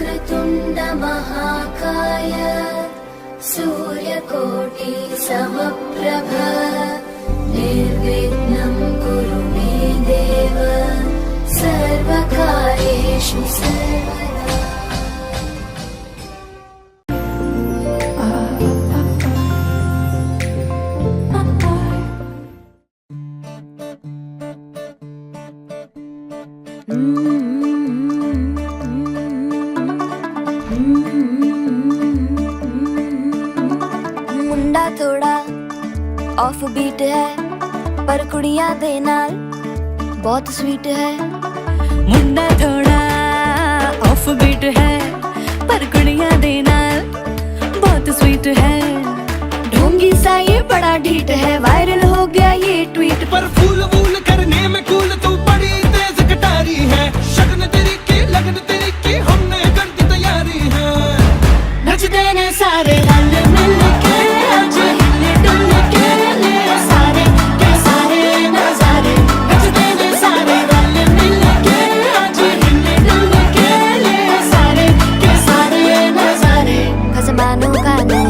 वक्रतुण्ड महाकाय सूर्यकोटि समप्रभ निर्विघ्नं कुरु मे देव सर्वकार्येषु सर्वदा। मुंडा थोड़ा ऑफ बीट है पर कुड़ियां दे नाल बहुत स्वीट है। मुंडा थोड़ा ऑफ बीट है पर कुड़ियां दे नाल बहुत स्वीट है। ढोंगी सा ये बड़ा ढीठ है, वायरल हो गया ये ट्वीट पर फूल वूल करने में कूल तू बड़ी तेज कटारी है। शगन तेरी की लगन तेरी की हमने कर दी तैयारी है। नचते ने सारे रल मिल के आज हिले डुल के ले सारे के सारे नजारे। नचते ने सारे रल मिल के आज हिले डुल के ले सारे के सारे नजारे। खसमानों का नहीं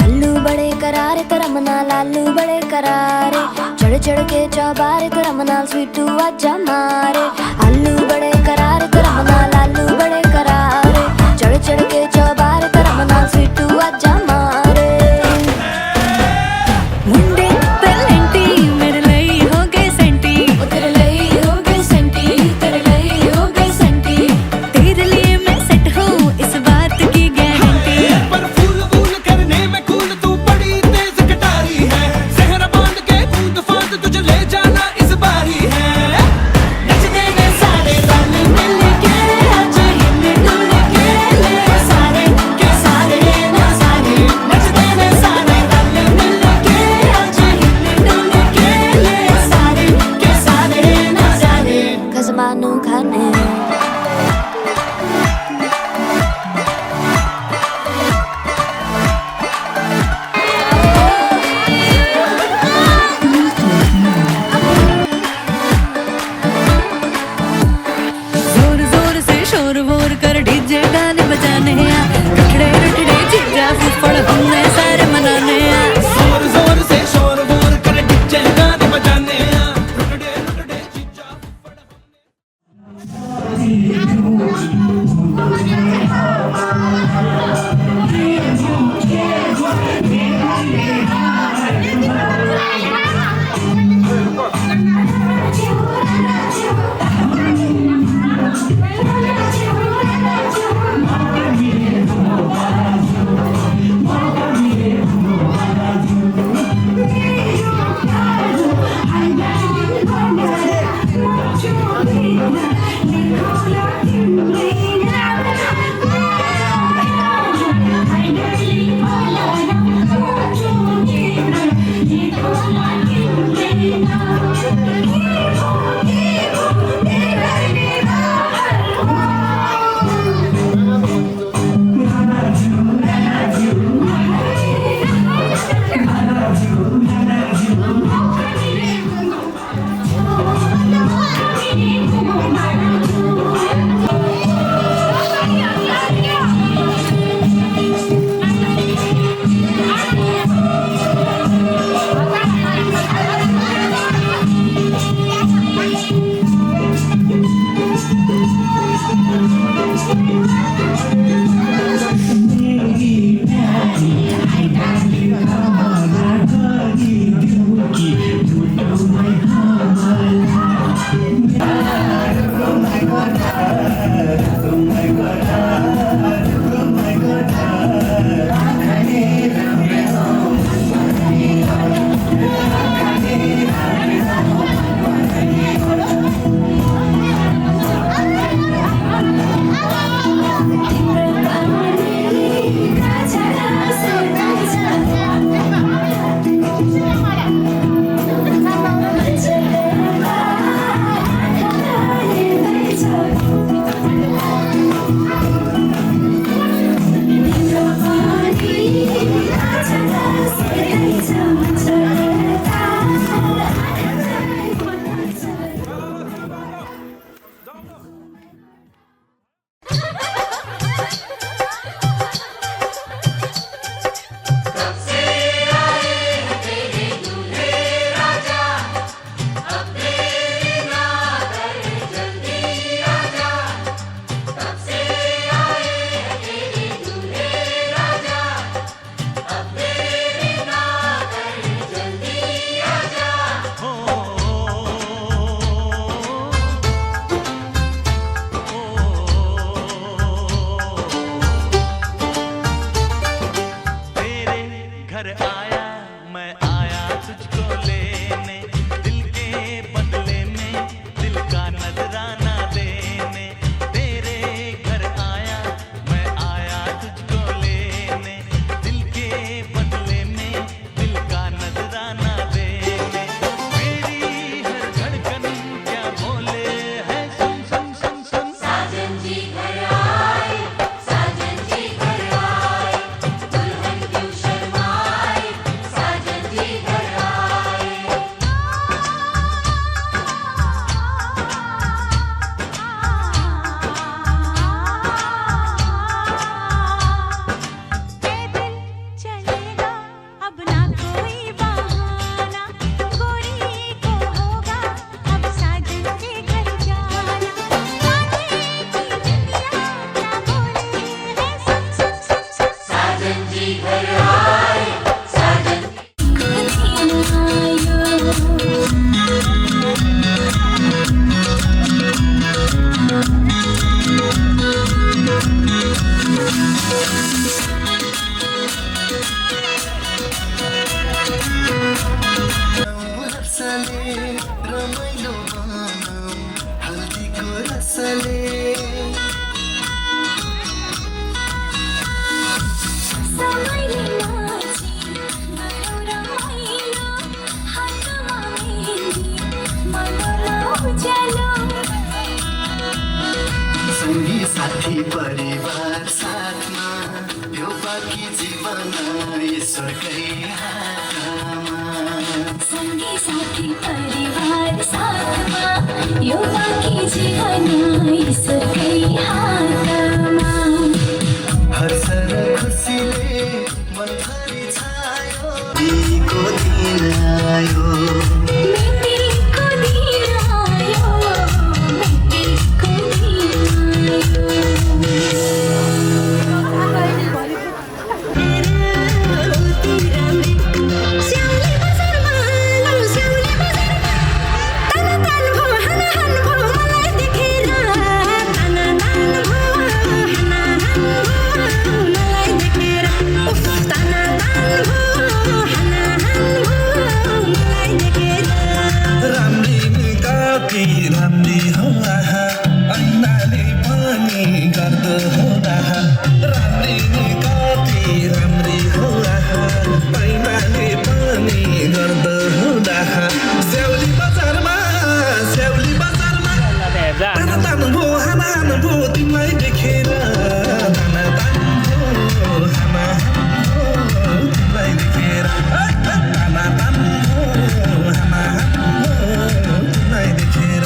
अल्लू बड़े करारे करम नाल आलू बड़े करारे चढ़ चढ़ के चौबारे करम नाल स्वीटू आजा मारे। आलू बड़े करारे करम नाल आलू बड़े करारे चढ़ चढ़ के चौबारे करम नाल स्वीटू आजा मारे। मुंडे पेलेंटी मेरे ਲਈ हो गए सेंटी, ओ तेरे ਲਈ हो गए सेंटी, तेरे ਲਈ हो गए सेंटी। तेरे लिए मैं सेट हूँ इस बात की गारंटी। पर फूल वूल करने में कूल तू बड़ी तेज कटारी है। जहर बांध के कूद फांद तुझे ले जाना इस बारी है। नचते ने सारे रल मिल के आज हिले डुल के ले सारे के सारे नजारे। साथी परिवार साथमा यो बाँकी जीवन ईश्वरकै हातमा सँगै साथी परिवार साथमा यो बाँकी जीवन ईश्वरकै हातमा हर्ष र खुसीले मनभरि छायो दिनको दिन आयो मेटीको दिन आयो मेटीको दिन राम्री हो आहा ऐनाले पनि गर्दो हो आहा राम्री हो आहा ऐनाले पनि गर्दो हो आहा स्याउली बजारमा ताना ताना भो हाना हाना भो तिमीलाई देखेर ताना ताना भो हाना भो तिमीलाई देखेर ताना ताना भो हाना भो तिमीलाई देखेर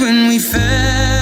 when we fell.